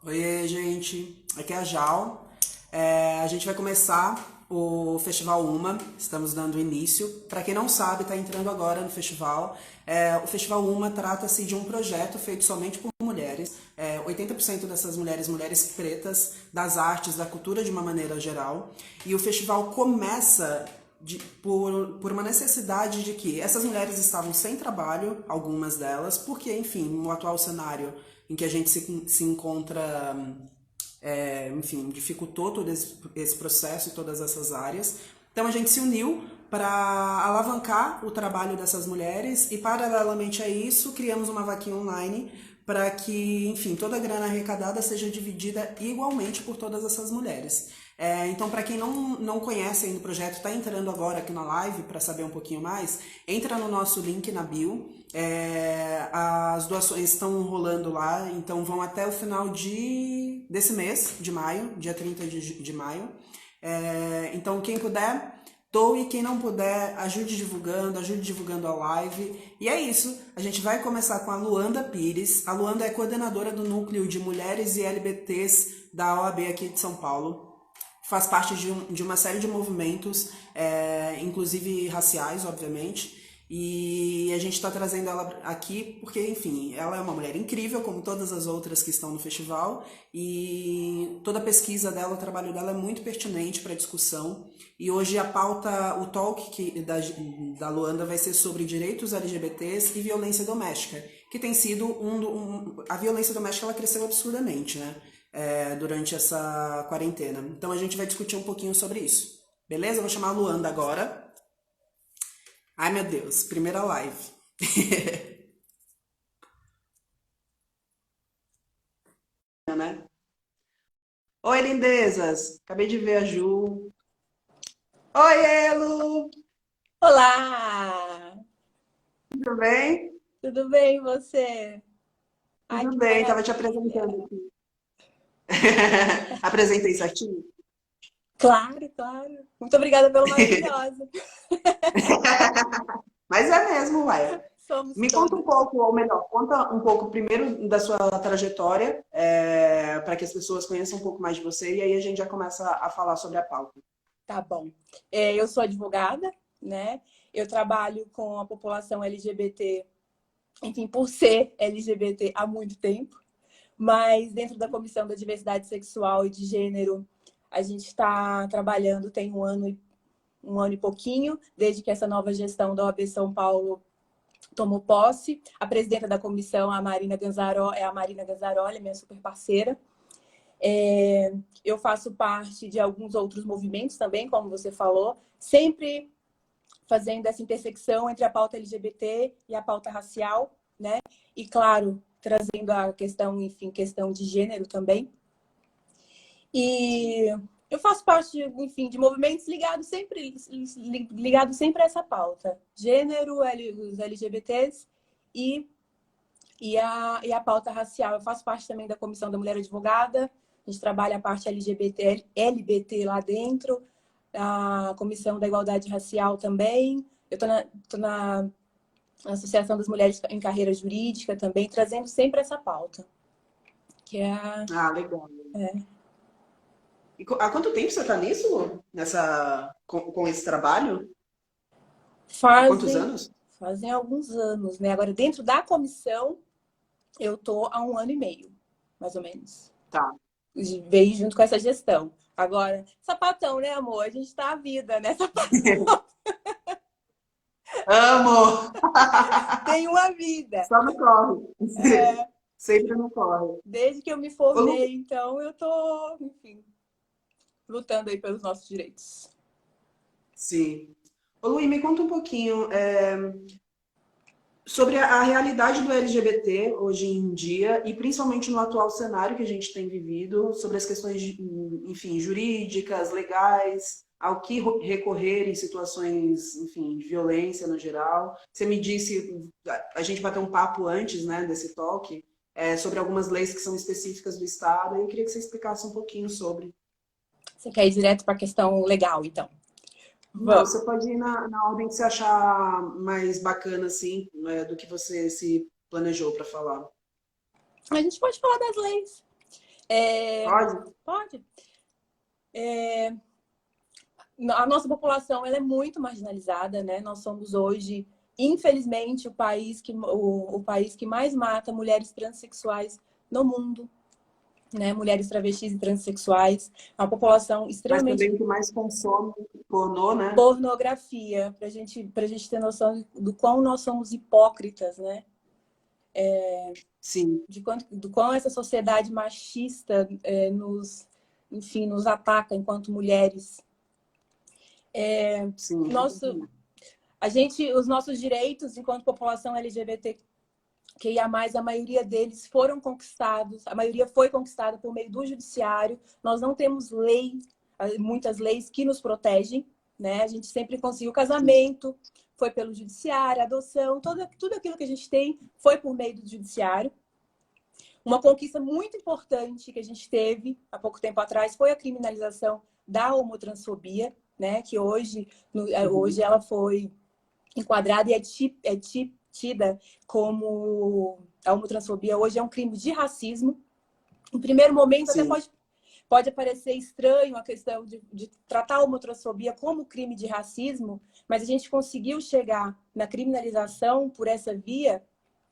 Oiê, gente. Aqui é a Jal. A gente vai começar o Festival Uma. Estamos dando início. Para quem não sabe, está entrando agora no festival. O Festival Uma trata-se de um projeto feito somente por mulheres. 80% dessas mulheres, mulheres pretas, das artes, da cultura de uma maneira geral. E o festival começa por uma necessidade de que essas mulheres estavam sem trabalho, algumas delas, porque, enfim, no atual cenário em que a gente se encontra, enfim, dificultou todo esse processo e todas essas áreas. Então a gente se uniu para alavancar o trabalho dessas mulheres e, paralelamente a isso, criamos uma vaquinha online para que, enfim, toda a grana arrecadada seja dividida igualmente por todas essas mulheres. Então, para quem não conhece ainda o projeto, está entrando agora aqui na live para saber um pouquinho mais, entra no nosso link na bio. As doações estão rolando lá, então vão até o final desse mês, de maio, dia 30 de maio. Então, quem puder, doe, quem não puder, ajude divulgando a live. E é isso, a gente vai começar com a Luanda Pires. A Luanda é coordenadora do Núcleo de Mulheres e LBTs da OAB aqui de São Paulo. Faz parte de uma série de movimentos, inclusive raciais, obviamente. E a gente está trazendo ela aqui porque, enfim, ela é uma mulher incrível, como todas as outras que estão no festival, e toda a pesquisa dela, o trabalho dela é muito pertinente para a discussão. E hoje a pauta, o talk da Luanda vai ser sobre direitos LGBTs e violência doméstica, que tem sido a violência doméstica ela cresceu absurdamente, né? Durante essa quarentena. Então a gente vai discutir um pouquinho sobre isso. Beleza? Eu vou chamar a Luanda agora. Ai, meu Deus, primeira live. Né? Oi, lindezas! Acabei de ver a Ju. Oi, Elo! Olá! Tudo bem? Tudo bem, e você? Ai, Tudo que bem, tava te maravilha! apresentando aqui. Apresentei certinho? Claro, claro. Muito obrigada pelo maravilhosa. Mas é mesmo, uai. Somos Me conta um todas. pouco, ou melhor, conta um pouco primeiro da sua trajetória, para que as pessoas conheçam um pouco mais de você, e aí a gente já começa a falar sobre a pauta. Tá bom. Eu sou advogada, né? Eu trabalho com a população LGBT, enfim, por ser LGBT há muito tempo, mas dentro da Comissão da Diversidade Sexual e de Gênero, a gente está trabalhando tem um ano e pouquinho, desde que essa nova gestão da OAB São Paulo tomou posse. A presidenta da comissão, a Marina Ganzaroli, minha super parceira. Eu faço parte de alguns outros movimentos também, como você falou, sempre fazendo essa intersecção entre a pauta LGBT e a pauta racial, né? E, claro, trazendo a questão, enfim, questão de gênero também. E eu faço parte, enfim, de movimentos ligados sempre a essa pauta. Gênero, os LGBTs e a pauta racial. Eu faço parte também da Comissão da Mulher Advogada, a gente trabalha a parte LGBT, LBT lá dentro, a Comissão da Igualdade Racial também. Eu tô na Associação das Mulheres em Carreira Jurídica também, trazendo sempre essa pauta, que é a... Ah, legal. E há quanto tempo você está nisso, Lu? Com esse trabalho? Há quantos fazem, anos? fazem alguns anos, né? Agora, dentro da comissão, eu tô há um ano e meio, mais ou menos. Tá. Veio junto com essa gestão. Agora, sapatão, né, amor? A gente tá à vida, né? Amo! Tem uma vida. Só no corre. É, Sempre no corre. desde que eu me Ô, Lu, formei, então, eu tô, enfim, lutando aí pelos nossos direitos. sim. Ô, Lu, e me conta um pouquinho sobre a realidade do LGBT hoje em dia e principalmente no atual cenário que a gente tem vivido, sobre as questões, enfim, jurídicas, legais, ao que recorrer em situações, enfim, de violência no geral. Você me disse, a gente bateu um papo antes, né, desse talk, sobre algumas leis que são específicas do Estado, e eu queria que você explicasse um pouquinho sobre. Você quer ir direto para a questão legal, então? Não, Vamos. você pode ir na ordem que você achar mais bacana, assim, do que você se planejou para falar. A gente pode falar das leis. Pode? Pode. A nossa população ela é muito marginalizada, né? Nós somos hoje, infelizmente, o país que mais mata mulheres transexuais no mundo, né? Mulheres travestis e transexuais. É uma população Mas extremamente também o que mais consome pornô, né? pornografia, para gente ter noção do quão nós somos hipócritas, né? Sim, Do quão essa sociedade machista enfim, nos ataca enquanto mulheres. sim. Nosso, os nossos direitos enquanto população LGBTQIA+, a maioria deles foram conquistados, a maioria foi conquistada por meio do judiciário. Nós não temos muitas leis que nos protegem, né? A gente sempre conseguiu casamento, foi pelo judiciário, adoção, tudo aquilo que a gente tem foi por meio do judiciário. Uma conquista muito importante que a gente teve há pouco tempo atrás foi a criminalização da homotransfobia, né? Que hoje ela foi enquadrada e tida como a homotransfobia hoje é um crime de racismo. Em primeiro momento, até Sim. pode parecer estranho a questão de tratar a homotransfobia como crime de racismo, mas a gente conseguiu chegar na criminalização por essa via,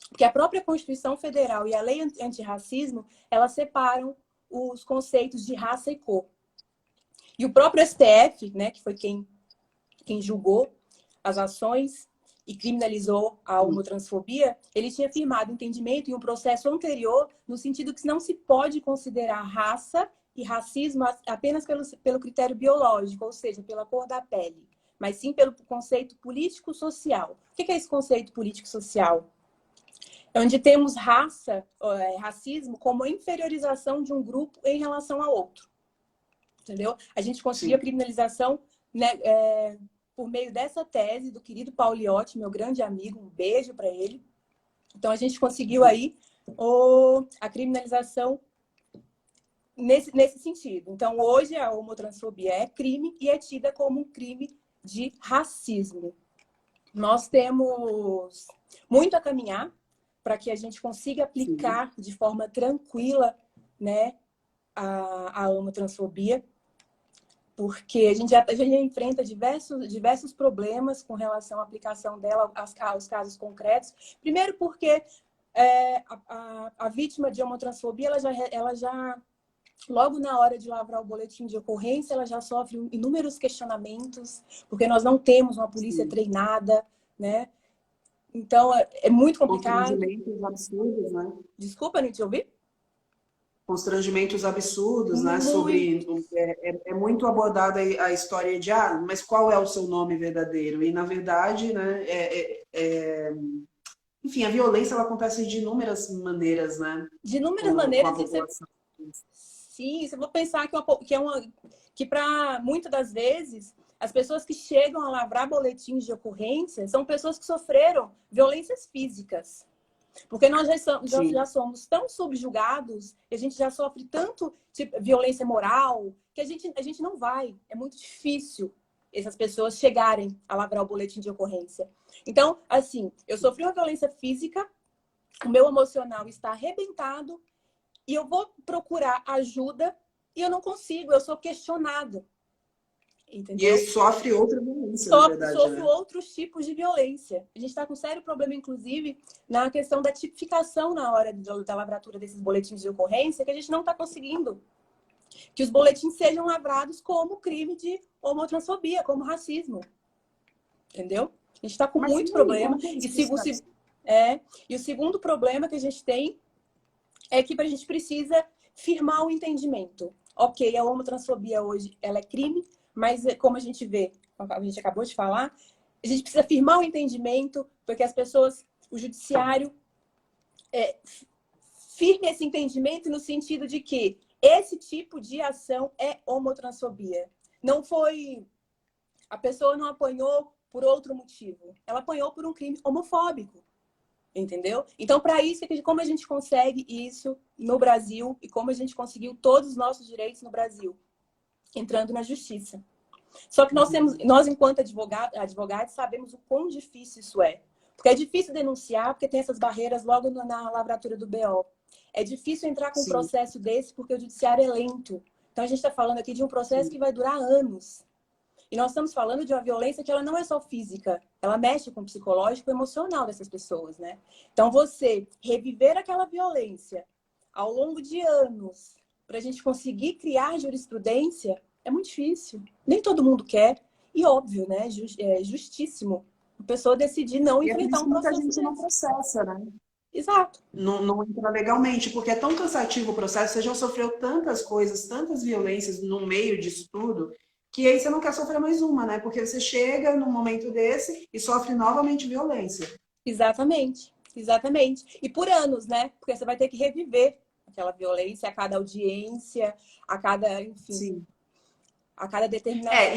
porque a própria Constituição Federal e a Lei Antirracismo, elas separam os conceitos de raça e cor. E o próprio STF, né, que foi quem julgou as ações e criminalizou a homotransfobia, ele tinha firmado entendimento em um processo anterior, no sentido que não se pode considerar raça e racismo apenas pelo critério biológico, ou seja, pela cor da pele, mas sim pelo conceito político-social. O que é esse conceito político-social? É onde temos racismo como a inferiorização de um grupo em relação a outro. Entendeu? A gente conseguiu a criminalização, né, por meio dessa tese do querido Pauliotti, meu grande amigo, um beijo para ele. Então, a gente conseguiu aí a criminalização nesse sentido. Então, hoje a homotransfobia é crime e é tida como um crime de racismo. Nós temos muito a caminhar para que a gente consiga aplicar de forma tranquila, né, a homotransfobia, porque a gente já enfrenta diversos problemas com relação à aplicação dela aos casos concretos. Primeiro porque a vítima de homotransfobia, ela já, logo na hora de lavrar o boletim de ocorrência, ela já sofre inúmeros questionamentos, porque nós não temos uma polícia treinada, né? Então, é muito complicado. Constrangimentos absurdos, né? Desculpa, não te ouvi? Constrangimentos absurdos, né? Muito. É muito abordada a história de mas qual é o seu nome verdadeiro? E na verdade, né? Enfim, a violência ela acontece de inúmeras maneiras, né? De inúmeras Com a maneiras. população. Sim, você vai pensar que para muitas das vezes as pessoas que chegam a lavrar boletins de ocorrência são pessoas que sofreram violências físicas. Porque nós já somos tão subjugados, e a gente já sofre tanto violência moral, que a gente não vai. É muito difícil essas pessoas chegarem a lavrar o boletim de ocorrência. Então, assim, eu sofri uma violência física, o meu emocional está arrebentado, e eu vou procurar ajuda e eu não consigo, eu sou questionado. Entendeu? E sofre outra violência, na verdade, Sofre né? outros tipos de violência. A gente está com sério problema, inclusive, na questão da tipificação na hora da lavratura desses boletins de ocorrência, que a gente não está conseguindo. Que os boletins sejam lavrados como crime de homotransfobia, como racismo. Entendeu? A gente está com muito problema. E o segundo problema que a gente tem é que a gente precisa firmar o entendimento. Ok, a homotransfobia hoje ela é crime, mas como a gente vê, a gente acabou de falar, a gente precisa firmar o entendimento, porque as pessoas, o judiciário, firme esse entendimento no sentido de que esse tipo de ação é homotransfobia. Não foi... A pessoa não apanhou por outro motivo. Ela apanhou por um crime homofóbico. Entendeu? Então, para isso, como a gente consegue isso no Brasil e como a gente conseguiu todos os nossos direitos no Brasil? Entrando na justiça. Só que nós enquanto advogados, sabemos o quão difícil isso é. Porque é difícil denunciar, porque tem essas barreiras logo na lavratura do BO. É difícil entrar com um Sim. processo desse porque o judiciário é lento. Então, a gente está falando aqui de um processo que vai durar anos. E nós estamos falando de uma violência que ela não é só física, ela mexe com o psicológico e emocional dessas pessoas, né? Então, você reviver aquela violência ao longo de anos, para a gente conseguir criar jurisprudência, é muito difícil. Nem todo mundo quer. E óbvio, né? É justíssimo a pessoa decidir não E é por enfrentar isso um que muita processo gente não desse. processa, né? Exato. Não entra legalmente, porque é tão cansativo o processo, você já sofreu tantas coisas, tantas violências no meio disso tudo, que aí você não quer sofrer mais uma, né? Porque você chega num momento desse e sofre novamente violência. Exatamente. Exatamente. E por anos, né? Porque você vai ter que reviver aquela violência a cada audiência, a cada, enfim, Sim. a cada determinada.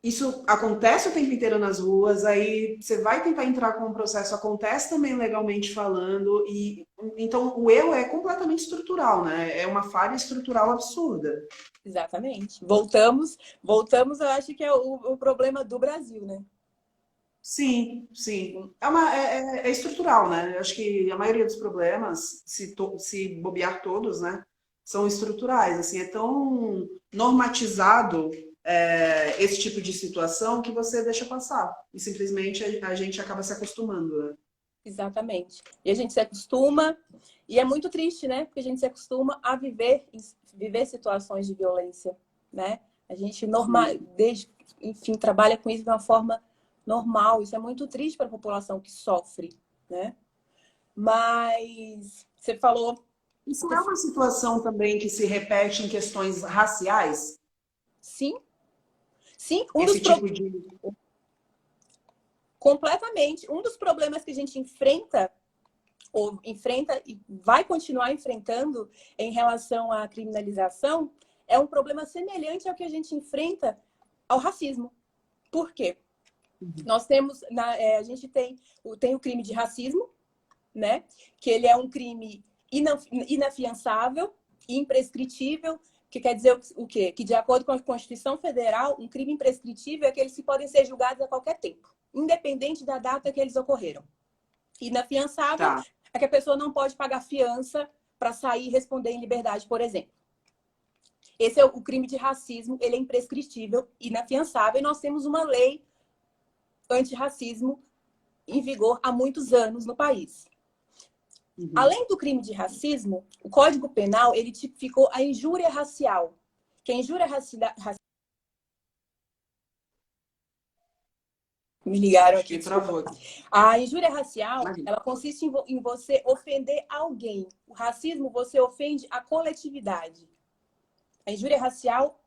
Isso acontece o tempo inteiro nas ruas, aí você vai tentar entrar com o processo, acontece também legalmente falando, e então o erro é completamente estrutural, né? É uma falha estrutural absurda. Exatamente. Voltamos, eu acho que é o problema do Brasil, né? Sim, sim. É estrutural, né? Eu acho que a maioria dos problemas, se bobear todos, né, são estruturais. Assim, é tão normatizado esse tipo de situação que você deixa passar. E simplesmente a gente acaba se acostumando, né? Exatamente. E a gente se acostuma, e é muito triste, né? Porque a gente se acostuma a viver situações de violência, né? A gente Sim. enfim, trabalha com isso de uma forma normal. Isso é muito triste para a população que sofre, né? Mas você falou, Isso é uma situação também que se repete em questões raciais? sim, sim, Esse tipo de. completamente. Um dos problemas que a gente enfrenta ou enfrenta e vai continuar enfrentando em relação à criminalização é um problema semelhante ao que a gente enfrenta ao racismo. Por quê? Nós temos, a gente tem o crime de racismo, né? Que ele é um crime inafiançável e imprescritível, que quer dizer o quê? Que de acordo com a Constituição Federal, um crime imprescritível é aqueles que podem ser julgados a qualquer tempo, independente da data que eles ocorreram. Inafiançável Tá. é que a pessoa não pode pagar fiança para sair e responder em liberdade, por exemplo. Esse é o crime de racismo, ele é imprescritível, inafiançável, e nós temos uma lei antirracismo em vigor há muitos anos no país. Uhum. Além do crime de racismo, o Código Penal ele tipificou a injúria racial. Que a injúria racial... Me ligaram aqui, Me desculpa. travou. A injúria racial, Imagina. ela consiste em você ofender alguém. O racismo, você ofende a coletividade. A injúria racial,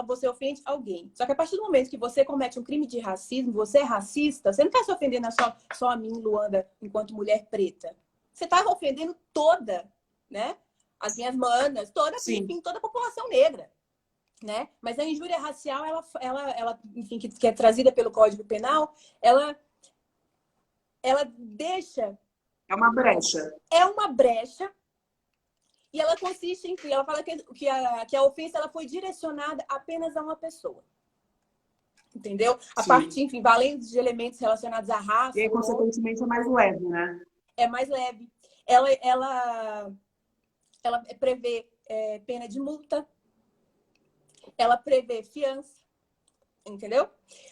você ofende alguém. Só que a partir do momento que você comete um crime de racismo, você é racista, você não está se ofendendo só a mim, Luanda, enquanto mulher preta. Você está ofendendo toda, né? As minhas manas, Sim. enfim, toda a população negra. Né? Mas a injúria racial, enfim, que é trazida pelo Código Penal, ela deixa... É uma brecha. É uma brecha e ela consiste em... Ela fala que a ofensa ela foi direcionada apenas a uma pessoa. Entendeu? A Sim. partir, enfim, valendo de elementos relacionados à E raça aí, ou não, consequentemente, é mais leve, né? é mais leve. Ela prevê pena de multa, ela prevê fiança, entendeu?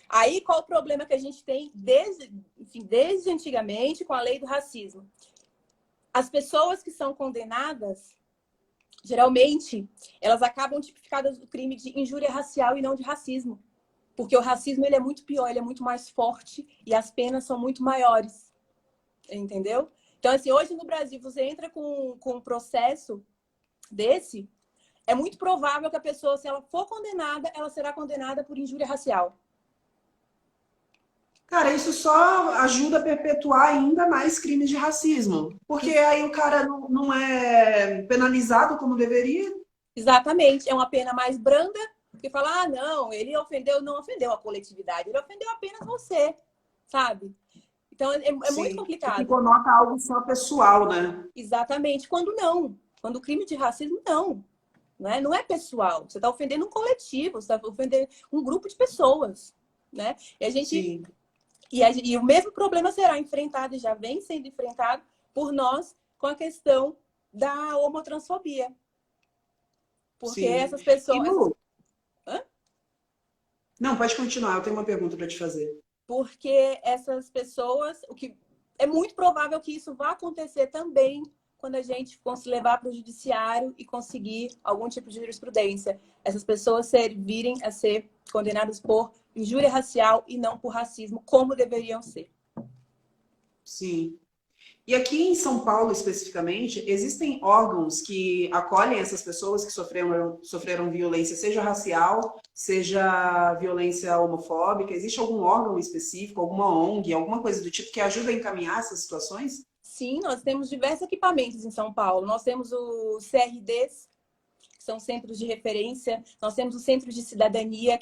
Aí, qual o problema que a gente tem desde antigamente com a lei do racismo? As pessoas que são condenadas, geralmente, elas acabam tipificadas do crime de injúria racial e não de racismo. Porque o racismo ele é muito pior, ele é muito mais forte e as penas são muito maiores. Entendeu? Então, assim, hoje no Brasil, você entra com um processo desse, é muito provável que a pessoa, se ela for condenada, ela será condenada por injúria racial. Cara, isso só ajuda a perpetuar ainda mais crimes de racismo. Porque aí o cara não é penalizado como deveria. Exatamente. É uma pena mais branda, que fala, ah, não, ele não ofendeu a coletividade, ele ofendeu apenas você, sabe? Então, é muito Sim. E que complicado. conota algo só pessoal, né? Exatamente. Quando não. Quando o crime de racismo, não. Não é pessoal. Você está ofendendo um coletivo, você está ofendendo um grupo de pessoas. Né? E a gente... Sim. E o mesmo problema será enfrentado, e já vem sendo enfrentado por nós com a questão da homotransfobia. Porque Sim. essas E pessoas... Lu, Hã? não, pode continuar, eu tenho uma pergunta para te fazer. Porque essas pessoas... O que é muito provável que isso vá acontecer também quando a gente for se levar para o judiciário e conseguir algum tipo de jurisprudência. Essas pessoas virem a ser condenadas por injúria racial e não por racismo, como deveriam ser. Sim. E aqui em São Paulo, especificamente, existem órgãos que acolhem essas pessoas que sofreram violência, seja racial, seja violência homofóbica? Existe algum órgão específico, alguma ONG, alguma coisa do tipo que ajuda a encaminhar essas situações? Sim, nós temos diversos equipamentos em São Paulo. Nós temos os CRDs, que são centros de referência. Nós temos os centros de cidadania,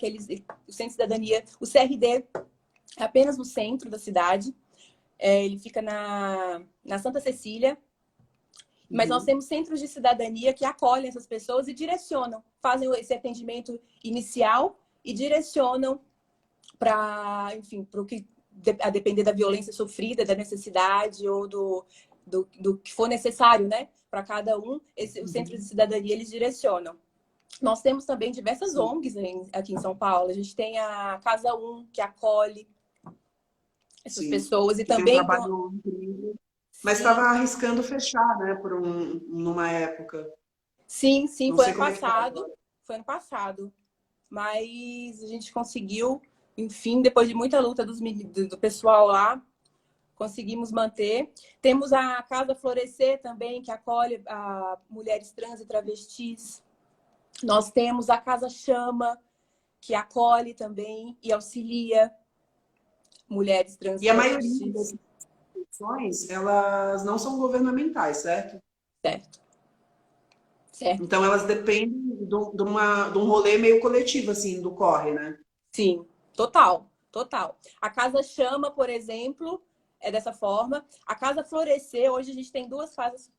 o centro de cidadania. O CRD é apenas no centro da cidade. Ele fica na Santa Cecília. Mas nós temos centros de cidadania que acolhem essas pessoas e direcionam, fazem esse atendimento inicial e direcionam para, enfim, para o que a depender da violência sofrida, da necessidade ou do que for necessário, né? Para cada um, o centro de cidadania eles direcionam. Nós temos também diversas Sim. ONGs aqui em São Paulo. A gente tem a Casa 1, que acolhe essas Sim. pessoas e Que tem um também trabalho incrível. Mas sim, estava arriscando fechar, né, numa época. sim, Não foi sei ano como é que tá passado, agora. foi ano passado. Mas a gente conseguiu, enfim, depois de muita luta do pessoal lá, conseguimos manter. Temos a Casa Florescer também, que acolhe mulheres trans e travestis. Nós temos a Casa Chama, que acolhe também e auxilia mulheres trans e E a maioria travestis. dessas instituições, elas não são governamentais, certo? Certo, certo. Então elas dependem de um rolê meio coletivo, assim, do corre, né? Sim, total, total. A Casa Chama, por exemplo, é dessa forma. A Casa Florescer, hoje a gente tem duas casas,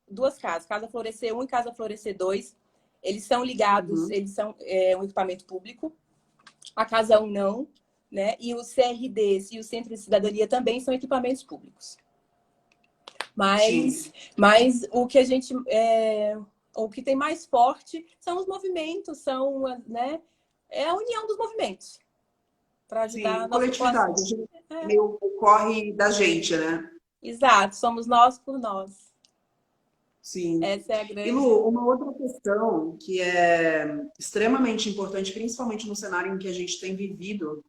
Casa Florescer 1 e Casa Florescer 2. Eles são ligados, Uhum. eles são um equipamento público. A Casa 1 não, né? E os CRDs e o Centro de Cidadania também são equipamentos públicos. Sim, Mas o que a gente o que tem mais forte são os movimentos, né? É a união dos movimentos para ajudar sim. a nossa Coletividade. população. A gente É, meio o corre da gente, né? exato, somos nós por nós. Sim. Essa é a E grande. Lu, uma outra questão que é extremamente importante, principalmente no cenário em que a gente tem vivido,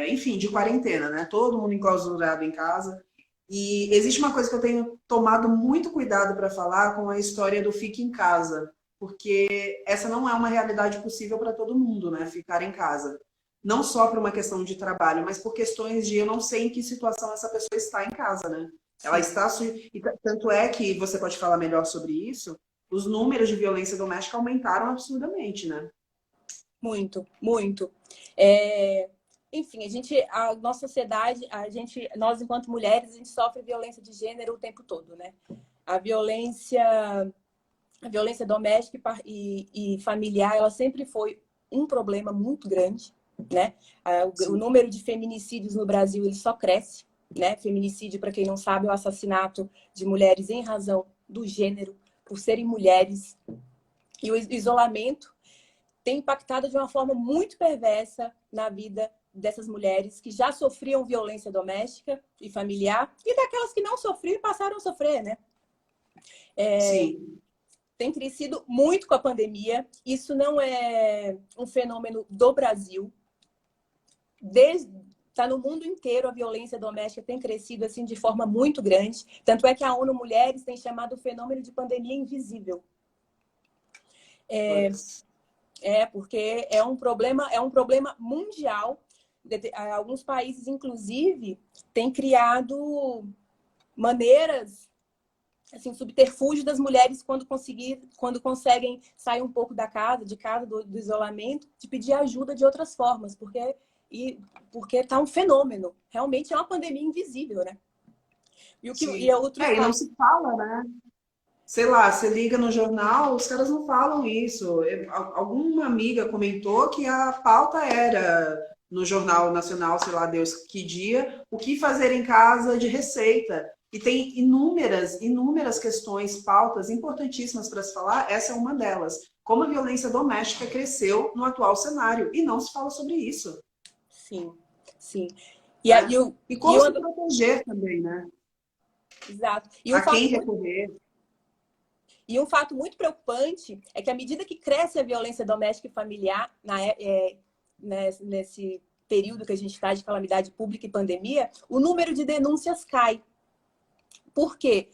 enfim, de quarentena, né? Todo mundo enclausurado em casa. E existe uma coisa que eu tenho tomado muito cuidado para falar com a história do fique em casa, porque essa não é uma realidade possível para todo mundo, né? Ficar em casa. Não só por uma questão de trabalho, mas por questões de eu não sei em que situação essa pessoa está em casa, né? Ela Sim, está. Tanto é que você pode falar melhor sobre isso, os números de violência doméstica aumentaram absurdamente, né? muito, muito. Enfim, a nossa sociedade, nós enquanto mulheres, a gente sofre violência de gênero o tempo todo, né? A violência, a violência doméstica e familiar, ela sempre foi um problema muito grande, né? O Sim. número de feminicídios no Brasil, ele só cresce, né? Feminicídio, para quem não sabe, é o assassinato de mulheres em razão do gênero, por serem mulheres. E o isolamento tem impactado de uma forma muito perversa na vida dessas mulheres que já sofriam violência doméstica e familiar e daquelas que não sofriam e passaram a sofrer, né? Sim. Tem crescido muito com a pandemia. Isso não é um fenômeno do Brasil. Tá no mundo inteiro, a violência doméstica tem crescido assim de forma muito grande. Tanto é que a ONU Mulheres tem chamado o fenômeno de pandemia invisível. Porque é um problema mundial. Alguns países, inclusive, têm criado maneiras, assim, subterfúgio das mulheres quando conseguem sair um pouco da casa, do isolamento, de pedir ajuda de outras formas, porque tá um fenômeno. Realmente é uma pandemia invisível, né? E Sim. outros E não países. se fala, né? Sei lá, você liga no jornal, os caras não falam isso. Alguma amiga comentou que a pauta era no Jornal Nacional, sei lá Deus que dia, o que fazer em casa de receita. E tem inúmeras questões, pautas importantíssimas para se falar, essa é uma delas. Como a violência doméstica cresceu no atual cenário, e não se fala sobre isso. Sim, sim. E, a, Né? e, o, E e como se uma, proteger também, né? exato. A quem recorrer. E um fato muito preocupante é que à medida que cresce a violência doméstica e familiar nesse período que a gente está de calamidade pública e pandemia, o número de denúncias cai. Por quê?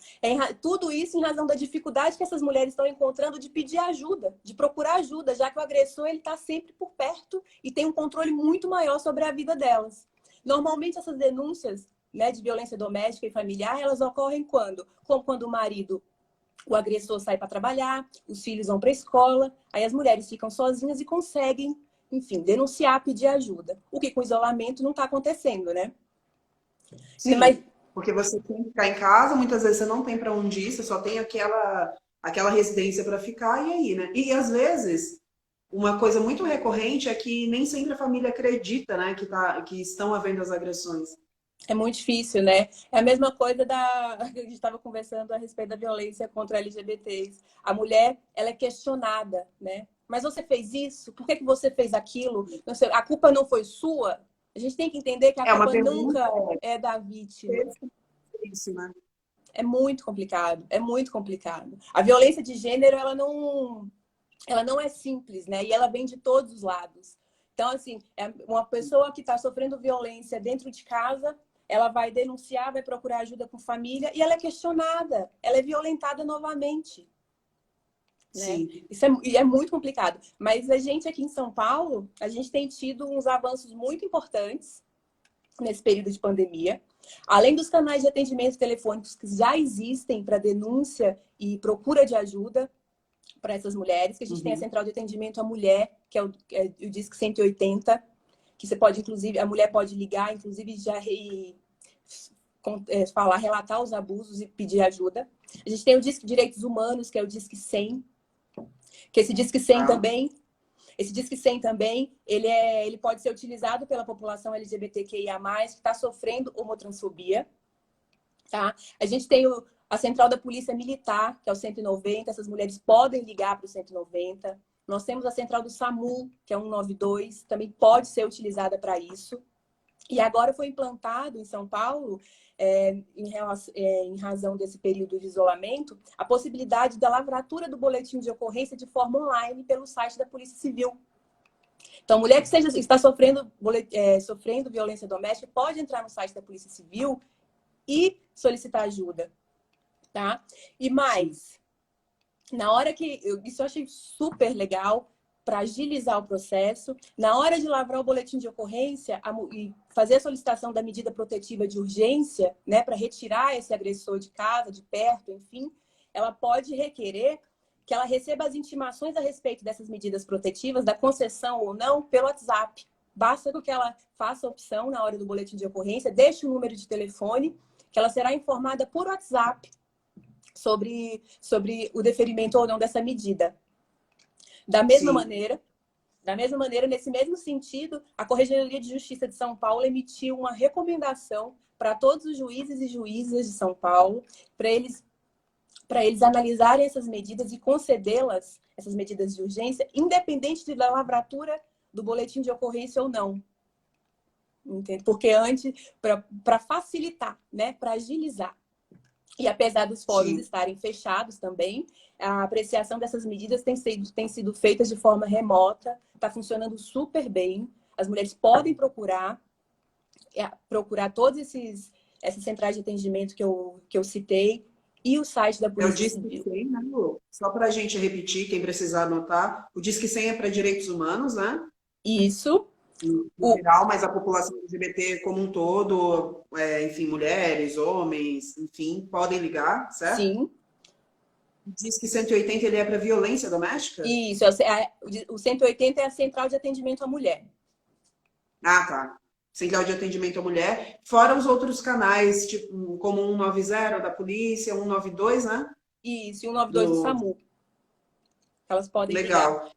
Tudo isso em razão da dificuldade que essas mulheres estão encontrando de pedir ajuda, de procurar ajuda, já que o agressor está sempre por perto e tem um controle muito maior sobre a vida delas. Normalmente essas denúncias, né, de violência doméstica e familiar, elas ocorrem quando? Como quando o agressor sai para trabalhar, os filhos vão para a escola, aí as mulheres ficam sozinhas e conseguem, enfim, denunciar, pedir ajuda. O que com o isolamento não está acontecendo, né? Mas Sim, porque você tem que ficar em casa, muitas vezes você não tem para onde ir, você só tem aquela residência para ficar, e aí, né? E às vezes, uma coisa muito recorrente é que nem sempre a família acredita, né, que estão havendo as agressões. é muito difícil, né? É a mesma coisa da que a gente estava conversando a respeito da violência contra LGBTs. A mulher, ela é questionada, né? Mas você fez isso? Por que que você fez aquilo? Não sei, a culpa não foi sua? A gente tem que entender que a É uma culpa pergunta nunca é da vítima. isso, né? É muito complicado, é muito complicado. A violência de gênero, ela não é simples, né? E ela vem de todos os lados. Então, assim, uma pessoa que está sofrendo violência dentro de casa, ela vai denunciar, vai procurar ajuda com família e ela é questionada, ela é violentada novamente, né? Sim. E é muito complicado. Mas a gente aqui em São Paulo, a gente tem tido uns avanços muito importantes nesse período de pandemia. Além dos canais de atendimento telefônicos que já existem para denúncia e procura de ajuda, para essas mulheres, que a gente tem a Uhum. central de atendimento à mulher, que é o Disque 180, que você pode, inclusive, a mulher pode ligar, inclusive, falar, relatar os abusos e pedir ajuda. A gente tem o Disque Direitos Humanos, que é o Disque 100, que Tá. esse Disque 100 também, ele pode ser utilizado pela população LGBTQIA+, que está sofrendo homotransfobia, tá? A gente tem a central da Polícia Militar, que é o 190, essas mulheres podem ligar para o 190. Nós temos a central do SAMU, que é 192, também pode ser utilizada para isso. E agora foi implantado em São Paulo, em razão desse período de isolamento, a possibilidade da lavratura do boletim de ocorrência de forma online pelo site da Polícia Civil. Então, a mulher que está sofrendo violência doméstica pode entrar no site da Polícia Civil e solicitar ajuda, tá? E Sim. mais, isso eu achei super legal para agilizar o processo. Na hora de lavrar o boletim de ocorrência e fazer a solicitação da medida protetiva de urgência, né, para retirar esse agressor de casa, de perto, enfim, ela pode requerer que ela receba as intimações a respeito dessas medidas protetivas, da concessão ou não, pelo WhatsApp. Basta que ela faça a opção na hora do boletim de ocorrência, deixe o número de telefone, que ela será informada por WhatsApp sobre o deferimento ou não dessa medida. Da mesma Sim. maneira, nesse mesmo sentido, a Corregedoria de Justiça de São Paulo emitiu uma recomendação para todos os juízes e juízas de São Paulo, para eles analisarem essas medidas e concedê-las, essas medidas de urgência, independente da lavratura do boletim de ocorrência ou não. Entende? Porque antes, para facilitar, né, para agilizar. E apesar dos fóruns Sim. estarem fechados também, a apreciação dessas medidas tem sido feita de forma remota, está funcionando super bem. As mulheres podem procurar todos essas centrais de atendimento que eu citei e o site da É o Polícia Disque Civil. 100, né, Lu? Só para a gente repetir, quem precisar anotar, o Disque 100 é para direitos humanos, né? Isso. No O, geral, mas a população LGBT como um todo, enfim, mulheres, homens, enfim, podem ligar, certo? sim, Diz que 180 ele é para violência doméstica? isso. O 180 é a central de atendimento à mulher. Ah, tá. Central de atendimento à mulher, fora os outros canais, tipo, como 190 da polícia, 192, né? Isso, e o 192 do Do SAMU. Elas podem ligar. legal.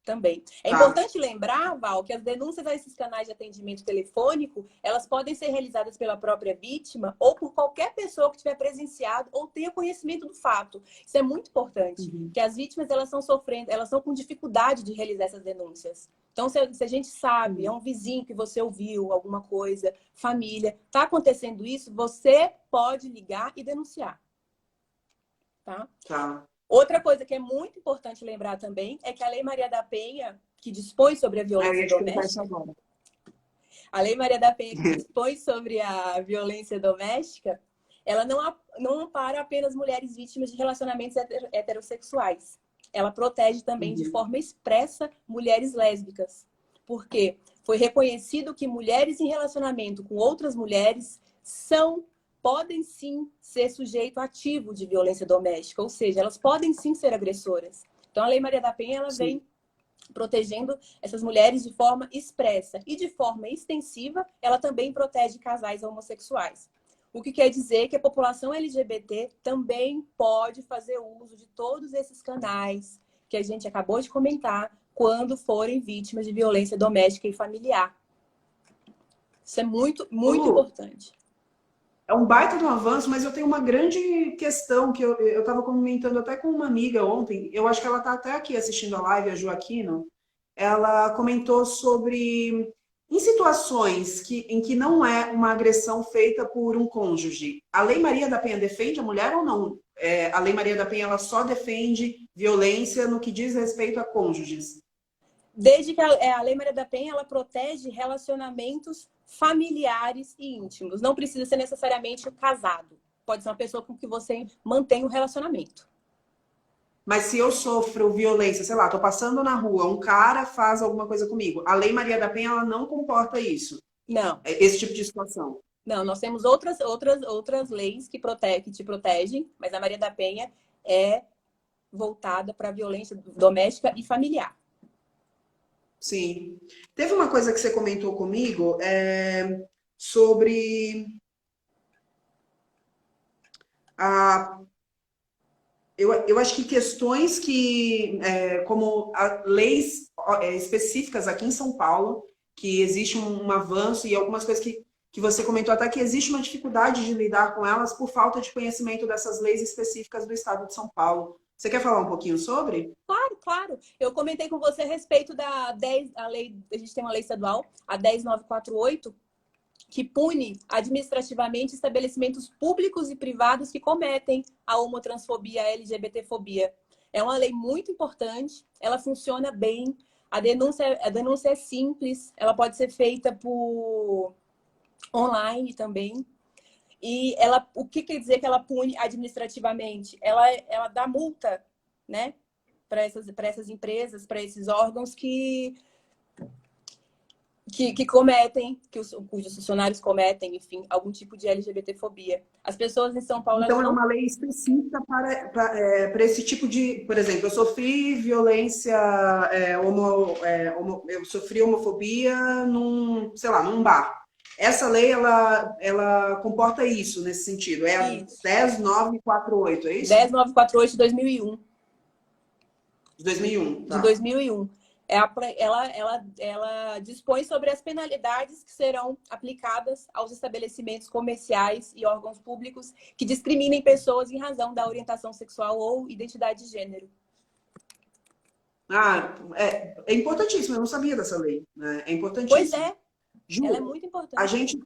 Também. É Tá. importante lembrar, Val, que as denúncias a esses canais de atendimento telefônico, elas podem ser realizadas pela própria vítima ou por qualquer pessoa que tiver presenciado ou tenha conhecimento do fato. Isso é muito importante, porque as vítimas, elas estão sofrendo, elas estão com dificuldade de realizar essas denúncias. Então, se a gente sabe, é um vizinho que você ouviu alguma coisa, família, está acontecendo isso, você pode ligar e denunciar. Tá? Tá. Outra coisa que é muito importante lembrar também é que a Lei Maria da Penha, que dispõe sobre a violência doméstica, a Lei Maria da Penha, que dispõe sobre a violência doméstica, ela não ampara apenas mulheres vítimas de relacionamentos heterossexuais. Ela protege também de forma expressa mulheres lésbicas. Porque foi reconhecido que mulheres em relacionamento com outras mulheres podem sim ser sujeito ativo de violência doméstica, ou seja, elas podem sim ser agressoras. Então, a Lei Maria da Penha, ela vem protegendo essas mulheres de forma expressa e de forma extensiva, ela também protege casais homossexuais. O que quer dizer que a população LGBT também pode fazer uso de todos esses canais que a gente acabou de comentar quando forem vítimas de violência doméstica e familiar. Isso é muito, muito importante. É um baita de um avanço, mas eu tenho uma grande questão que eu estava comentando até com uma amiga ontem. Eu acho que ela está até aqui assistindo a live, a Joaquina. Ela comentou sobre em situações em que não é uma agressão feita por um cônjuge. A Lei Maria da Penha defende a mulher ou não? A Lei Maria da Penha ela só defende violência no que diz respeito a cônjuges. Desde que a Lei Maria da Penha, ela protege relacionamentos familiares e íntimos. Não precisa ser necessariamente casado. Pode ser uma pessoa com que você mantém um relacionamento. Mas se eu sofro violência, sei lá, tô passando na rua, um cara faz alguma coisa comigo, a Lei Maria da Penha, ela não comporta isso. Não. Esse tipo de situação. Não, nós temos outras leis que te protegem, mas a Maria da Penha é voltada para a violência doméstica e familiar. Sim. Teve uma coisa que você comentou comigo sobre eu acho que questões que, como leis específicas aqui em São Paulo, que existe um avanço e algumas coisas que você comentou até que existe uma dificuldade de lidar com elas por falta de conhecimento dessas leis específicas do estado de São Paulo. Você quer falar um pouquinho sobre? Claro. Eu comentei com você a respeito a gente tem uma lei estadual, a 10948, que pune administrativamente estabelecimentos públicos e privados que cometem a homotransfobia, a LGBTfobia. É uma lei muito importante, ela funciona bem, a denúncia é simples, ela pode ser feita por online também. E o que quer dizer que ela pune administrativamente? Ela dá multa, né, para essas empresas, para esses órgãos que cometem, cujos funcionários cometem, enfim, algum tipo de LGBTfobia. As pessoas em São Paulo... Então, é uma lei específica para esse tipo de... Por exemplo, eu sofri violência, eu sofri homofobia sei lá, num bar. Essa lei, ela comporta isso, nesse sentido. É a 10948, é isso? 10948 de 2001. De 2001, tá. De 2001. Ela dispõe sobre as penalidades que serão aplicadas aos estabelecimentos comerciais e órgãos públicos que discriminem pessoas em razão da orientação sexual ou identidade de gênero. É importantíssimo, eu não sabia dessa lei, né? É importantíssimo. Pois é, Ju, ela é muito importante. A gente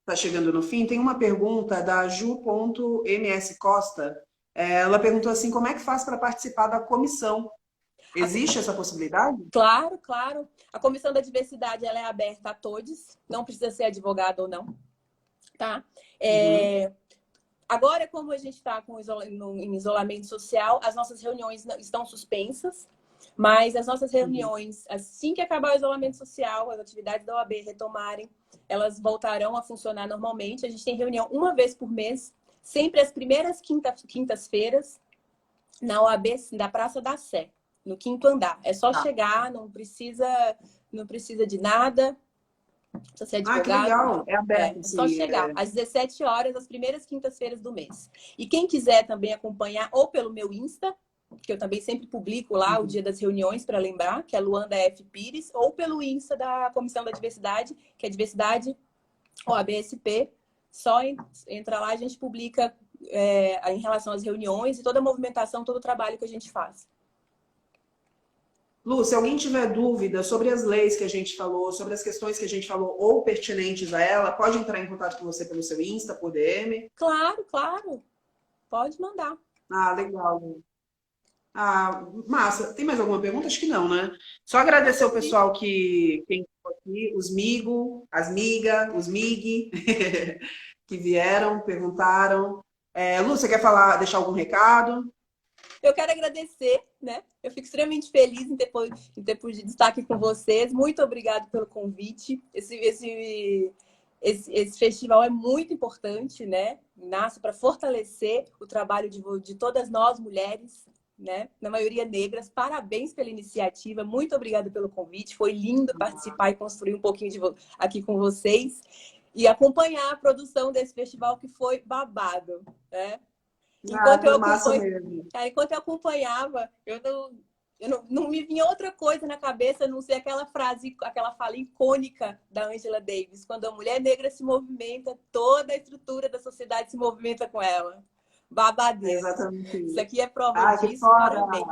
tá chegando no fim, tem uma pergunta da Ju.ms Costa. Ela perguntou assim, como é que faz para participar da comissão? Existe essa possibilidade? Claro. A Comissão da Diversidade ela é aberta a todos, não precisa ser advogado ou não. Tá? Agora, como a gente está em isolamento social, as nossas reuniões estão suspensas, mas as nossas reuniões, assim que acabar o isolamento social, as atividades da OAB retomarem, elas voltarão a funcionar normalmente. A gente tem reunião uma vez por mês, sempre às primeiras quintas-feiras, na OAB da Praça da Sé, no 5º andar. É só chegar, não precisa de nada. Precisa ser advogado. Que legal. É aberto. É só chegar às 17 horas, as primeiras quintas-feiras do mês. E quem quiser também acompanhar, ou pelo meu Insta, que eu também sempre publico lá o dia das reuniões para lembrar, que é Luanda F. Pires, ou pelo Insta da Comissão da Diversidade, que é Diversidade OABSP. Só entra lá, a gente publica em relação às reuniões e toda a movimentação, todo o trabalho que a gente faz. Lu, se alguém tiver dúvida sobre as leis que a gente falou, sobre as questões que a gente falou ou pertinentes a ela, pode entrar em contato com você pelo seu Insta, por DM? Claro, claro. Pode mandar. Ah, legal. Lu. Ah, massa. Tem mais alguma pergunta? Acho que não, né? Só agradecer o pessoal que entrou aqui, os migo, as miga, os mig, que vieram, perguntaram. Lu, você quer falar, deixar algum recado? Eu quero agradecer, né? Eu fico extremamente feliz em ter podido estar aqui com vocês. Muito obrigada pelo convite. Esse festival é muito importante, né? Nasce para fortalecer o trabalho de todas nós mulheres, né? Na maioria negras. Parabéns pela iniciativa. Muito obrigada pelo convite. Foi lindo participar e construir um pouquinho aqui com vocês e acompanhar a produção desse festival que foi babado, né? Enquanto eu acompanhava, não me vinha outra coisa na cabeça, a não ser aquela fala icônica da Angela Davis. Quando a mulher negra se movimenta, toda a estrutura da sociedade se movimenta com ela. Babadeira. Exatamente. Isso aqui é prova disso. Parabéns.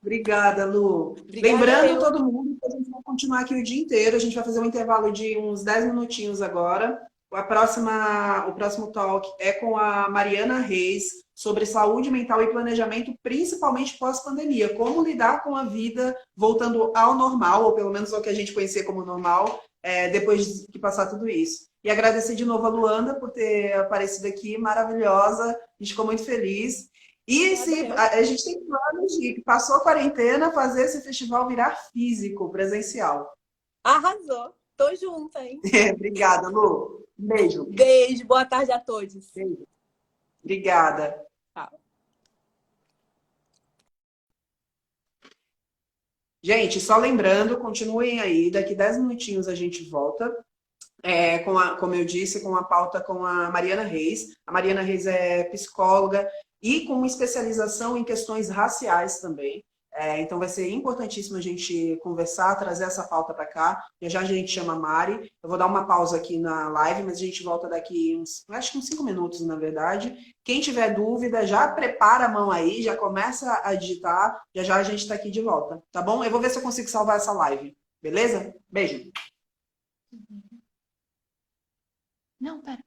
Obrigada, Lu. Lembrando todo mundo que a gente vai continuar aqui o dia inteiro. A gente vai fazer um intervalo de uns 10 minutinhos agora. O próximo talk é com a Mariana Reis, sobre saúde mental e planejamento, principalmente pós-pandemia. Como lidar com a vida voltando ao normal, ou pelo menos ao que a gente conhecia como normal, depois que passar tudo isso. E agradecer de novo a Luanda por ter aparecido aqui, maravilhosa. A gente ficou muito feliz. E a gente tem planos de, passou a quarentena, fazer esse festival virar físico, presencial. Arrasou. Tô junta, hein? Obrigada, Lu. Um beijo. Beijo. Boa tarde a todos. Beijo. Obrigada. Tchau. Gente, só lembrando, continuem aí. Daqui 10 minutinhos a gente volta. Como eu disse, com a pauta com a Mariana Reis. A Mariana Reis é psicóloga e com especialização em questões raciais também. Então vai ser importantíssimo a gente conversar, trazer essa pauta para cá. Já a gente chama a Mari. Eu vou dar uma pausa aqui na live, mas a gente volta daqui acho que uns 5 minutos, na verdade. Quem tiver dúvida, já prepara a mão aí, já começa a digitar. Já a gente está aqui de volta, tá bom? Eu vou ver se eu consigo salvar essa live. Beleza? Beijo. Não, pera.